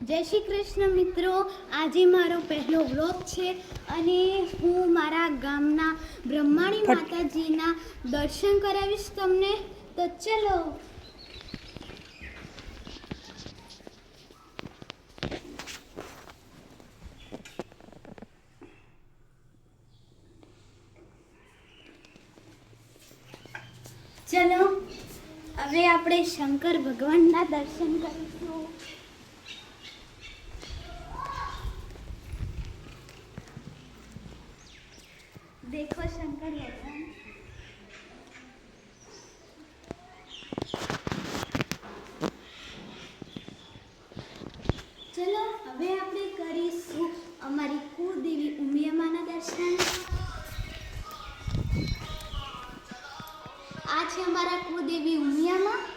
જય શ્રી કૃષ્ણ મિત્રો, આજે મારો પહેલો વ્લોગ છે અને હું મારા ગામના બ્રહ્માણી માતાજીના દર્શન કરાવીશ તમને. તો ચલો. ચલો હવે આપણે શંકર ભગવાનના દર્શન કરીશું. देखो शंकर भगवान. चलो હવે આપણે કરીશું અમારી કુળદેવી ઉમિયામાના દર્શન. આ છે અમારા કુળદેવી ઉમિયામાં.